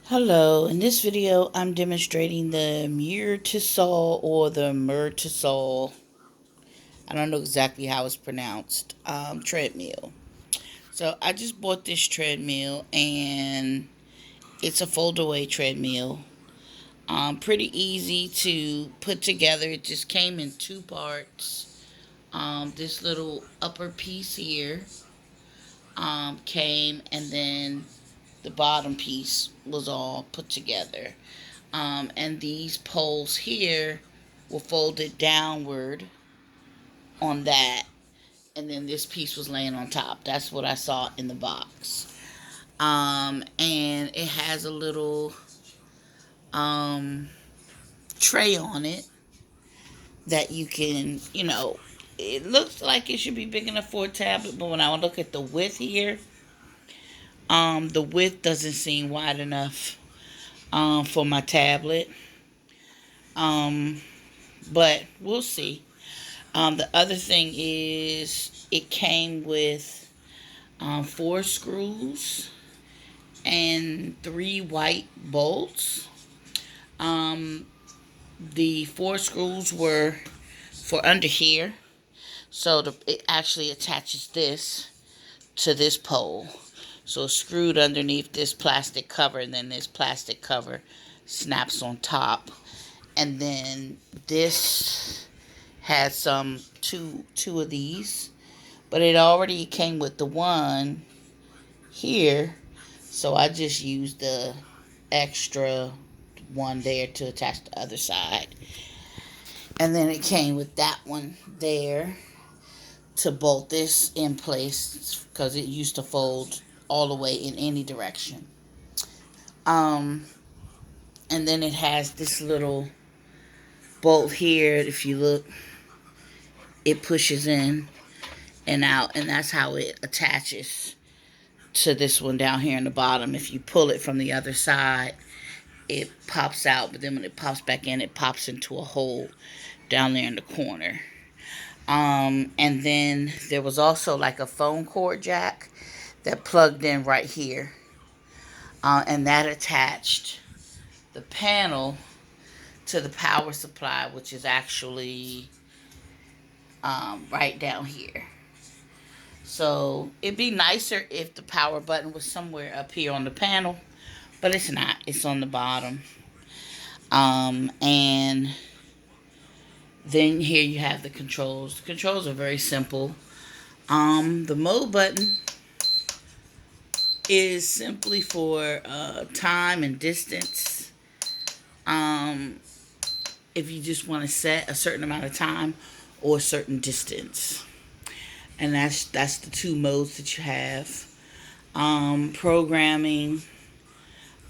Hello, in this video I'm demonstrating the Murtisol or the Murtisol. I don't know exactly how it's pronounced. Treadmill. So I just bought this treadmill and it's a fold-away treadmill. Pretty easy to put together. It just came in two parts. This little upper piece here came, and then the bottom piece was all put together. And these poles here were folded downward on that, and then this piece was laying on top. That's what I saw in the box. And it has a little tray on it that you can, it looks like it should be big enough for a tablet, but when I look at the width here, the width doesn't seem wide enough for my tablet. But we'll see. The other thing is it came with 4 screws and 3 white bolts. The 4 screws were for under here, so it actually attaches this to this pole. So it's screwed underneath this plastic cover, and then this plastic cover snaps on top. And then this had two of these, but it already came with the one here, so I just used the extra one there to attach the other side. And then it came with that one there to bolt this in place, because it used to fold all the way in any direction. And then it has this little bolt here. If you look, it pushes in and out, and that's how it attaches to this one down here in the bottom. If you pull it from the other side, it pops out, but then when it pops back in, it pops into a hole down there in the corner. And then there was also like a phone cord jack that plugged in right here, and that attached the panel to the power supply, which is actually right down here. So it'd be nicer if the power button was somewhere up here on the panel, but it's not. It's on the bottom. And then here you have the controls. The controls are very simple. The mode button is simply for time and distance. If you just want to set a certain amount of time or a certain distance. And that's the two modes that you have. Programming.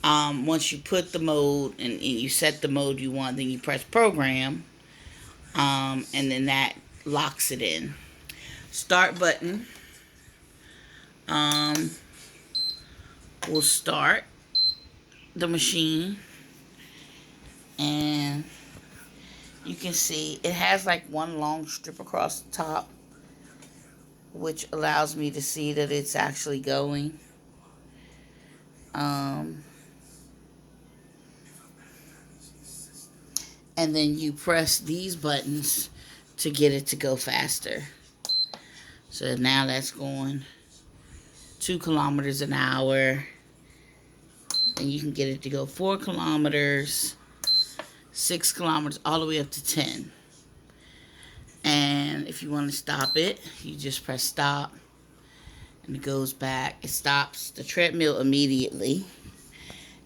Once you put the mode and you set the mode you want, then you press program. And then that locks it in. Start button will start the machine, and you can see it has like one long strip across the top, which allows me to see that it's actually going. And then you press these buttons to get it to go faster. So now that's going 2 kilometers an hour. And you can get it to go 4 kilometers, 6 kilometers, all the way up to 10. And if you want to stop it, you just press stop, and it goes back. It stops the treadmill immediately,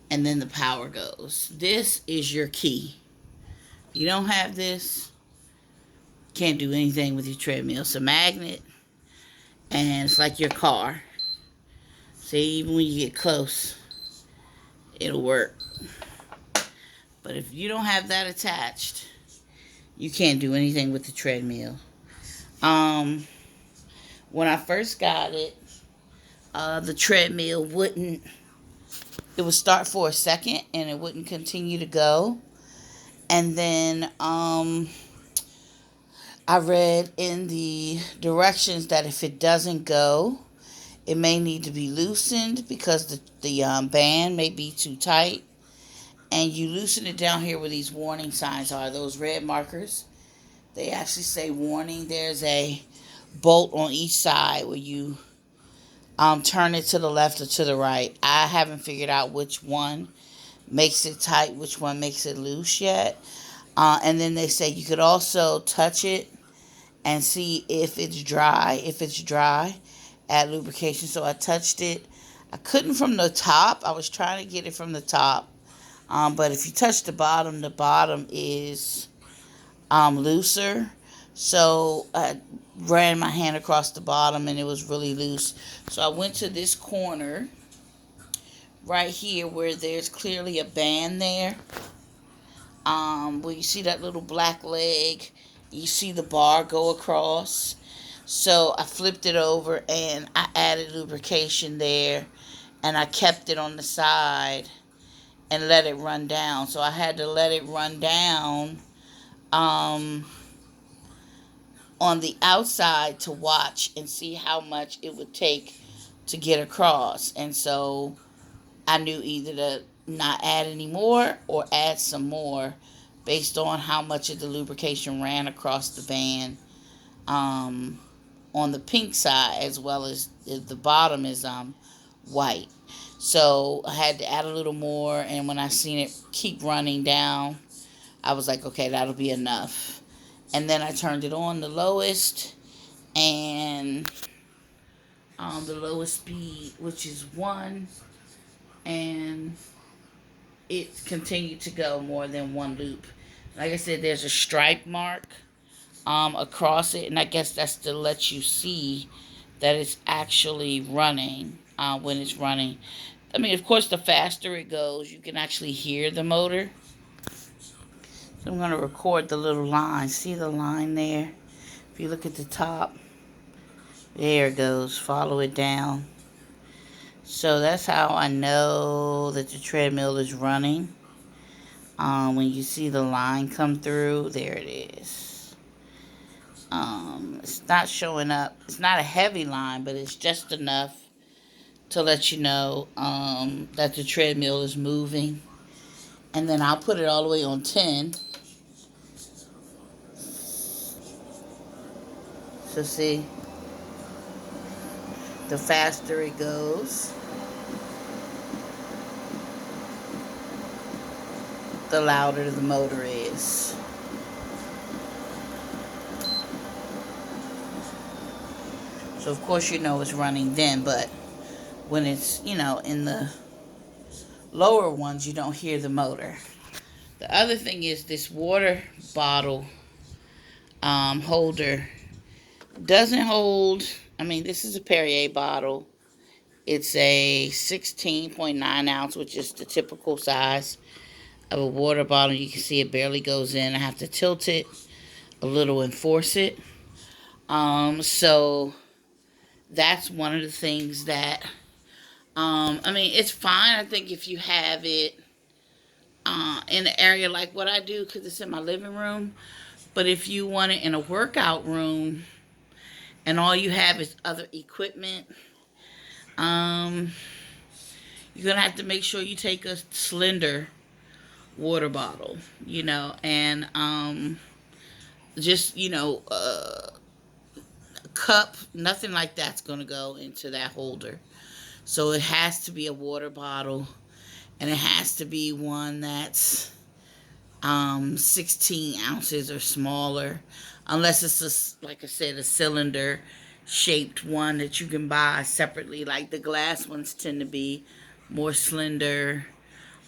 and then the power goes. This is your key. You don't have this, can't do anything with your treadmill. It's a magnet, and it's like your car. See, even when you get close, it'll work. But if you don't have that attached, you can't do anything with the treadmill. When I first got it, the treadmill wouldn't, it would start for a second and it wouldn't continue to go. And then I read in the directions that if it doesn't go, It may need to be loosened because the band may be too tight. And you loosen it down here where these warning signs are, those red markers. They actually say warning. There's a bolt on each side where you turn it to the left or to the right. I haven't figured out which one makes it tight, which one makes it loose yet. And then they say you could also touch it and see if it's dry. If it's dry, add lubrication. So I touched it. I couldn't from the top. I was trying to get it from the top. But if you touch the bottom is looser. So I ran my hand across the bottom and it was really loose. So I went to this corner right here where there's clearly a band there. Where you see that little black leg, you see the bar go across. So I flipped it over and I added lubrication there, and I kept it on the side and let it run down. So I had to let it run down on the outside to watch and see how much it would take to get across. And so I knew either to not add any more or add some more based on how much of the lubrication ran across the band on the pink side, as well as the bottom is white. So I had to add a little more, and when I seen it keep running down, I was like, okay, that'll be enough. And then I turned it on the lowest, and the lowest speed, which is 1, and it continued to go more than 1 loop. Like I said, there's a stripe mark across it, and I guess that's to let you see that it's actually running when it's running. I mean, of course, the faster it goes, you can actually hear the motor. So I'm going to record the little line. See the line there? If you look at the top, there it goes. Follow it down. So that's how I know that the treadmill is running. When you see the line come through, there it is. It's not showing up. It's not a heavy line, but it's just enough to let you know that the treadmill is moving. And then I'll put it all the way on 10. So see, the faster it goes, the louder the motor is. So of course you know it's running then, but when it's, in the lower ones, you don't hear the motor. The other thing is this water bottle holder doesn't hold. I mean, this is a Perrier bottle. It's a 16.9 ounce, which is the typical size of a water bottle. You can see it barely goes in. I have to tilt it a little and force it. So that's one of the things that, I mean, it's fine. I think if you have it in an area like what I do, because it's in my living room. But if you want it in a workout room and all you have is other equipment, you're going to have to make sure you take a slender water bottle, and just, a cup, nothing like that's going to go into that holder. So it has to be a water bottle, and it has to be one that's 16 ounces or smaller, unless it's like I said, a cylinder shaped one that you can buy separately. Like the glass ones tend to be more slender,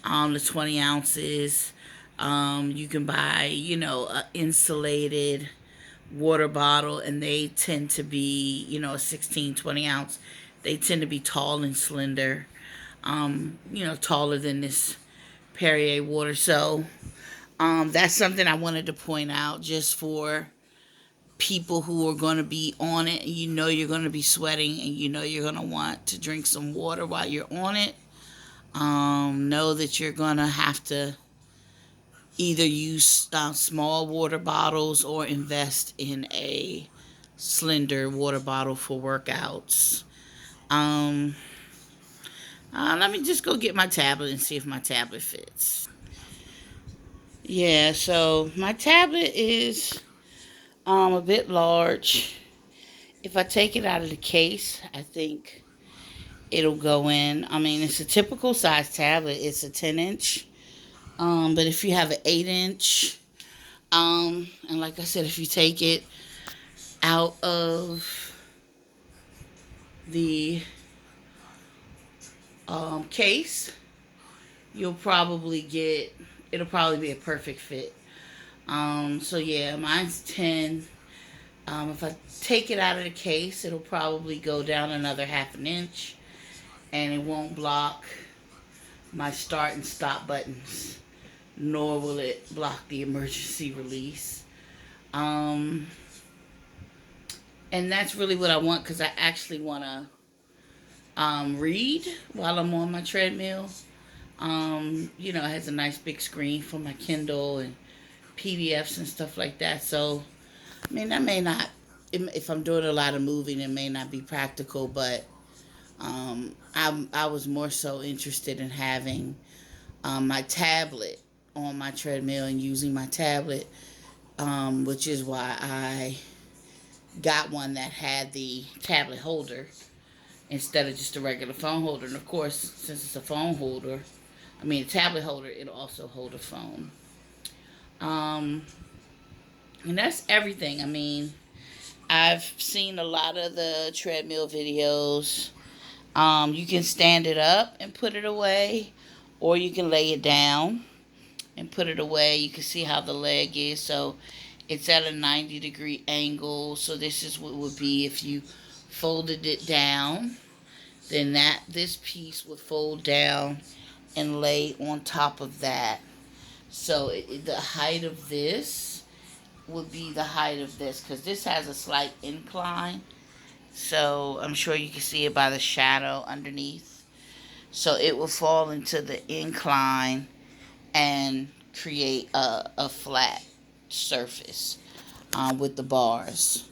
the 20 ounces. You can buy, an insulated water bottle, and they tend to be, a 16, 20 ounce. They tend to be tall and slender, taller than this Perrier water. So that's something I wanted to point out just for people who are going to be on it. You're going to be sweating, and you're going to want to drink some water while you're on it. Know that you're going to have to either use small water bottles or invest in a slender water bottle for workouts. Um, Let me just go get my tablet and see if my tablet fits. Yeah, so my tablet is a bit large. If I take it out of the case, I think it'll go in. I mean, it's a typical size tablet. It's a 10-inch. But if you have an 8-inch, and like I said, if you take it out of the case, you'll probably get, it'll probably be a perfect fit. So yeah, mine's 10. If I take it out of the case, it'll probably go down another half an inch, and it won't block my start and stop buttons, nor will it block the emergency release. Um, and that's really what I want, because I actually want to read while I'm on my treadmill. It has a nice big screen for my Kindle and PDFs and stuff like that. So, I mean, that may not, if I'm doing a lot of moving, it may not be practical, but I was more so interested in having my tablet on my treadmill and using my tablet, which is why I got one that had the tablet holder instead of just a regular phone holder. And of course, since it's a phone holder, I mean a tablet holder, it'll also hold a phone. Um, and that's everything. I mean, I've seen a lot of the treadmill videos. You can stand it up and put it away, or you can lay it down and put it away. You can see how the leg is. So it's at a 90-degree angle. So this is what it would be if you folded it down. Then this piece would fold down and lay on top of that. So the height of this would be the height of this, because this has a slight incline. So I'm sure you can see it by the shadow underneath. So it will fall into the incline and create a flat surface with the bars.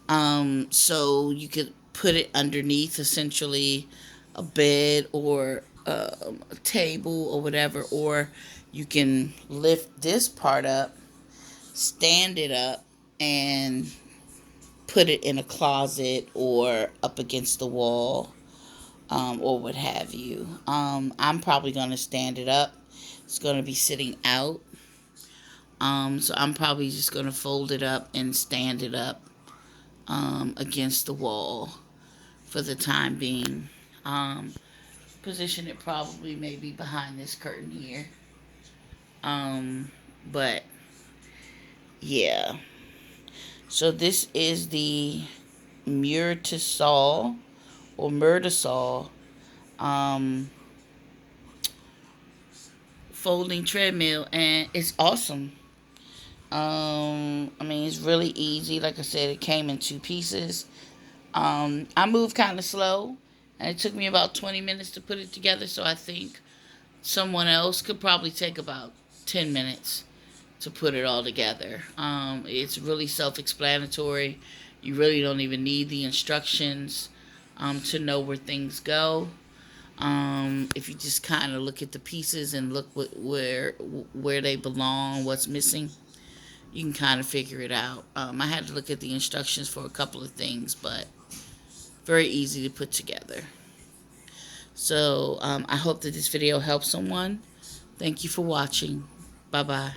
So you could put it underneath essentially a bed or a table or whatever, or you can lift this part up, stand it up, and put it in a closet or up against the wall, or what have you. I'm probably going to stand it up. It's going to be sitting out. So I'm probably just going to fold it up and stand it up against the wall for the time being. Position it probably maybe behind this curtain here. But yeah. So this is the Murtisol um, folding treadmill, and it's awesome. I mean, it's really easy. Like I said, it came in 2 pieces. I moved kind of slow, and it took me about 20 minutes to put it together. So I think someone else could probably take about 10 minutes to put it all together. It's really self-explanatory. You really don't even need the instructions to know where things go. If you just kind of look at the pieces and look where they belong, what's missing, you can kind of figure it out. I had to look at the instructions for a couple of things, but very easy to put together. So I hope that this video helps someone. Thank you for watching. Bye-bye.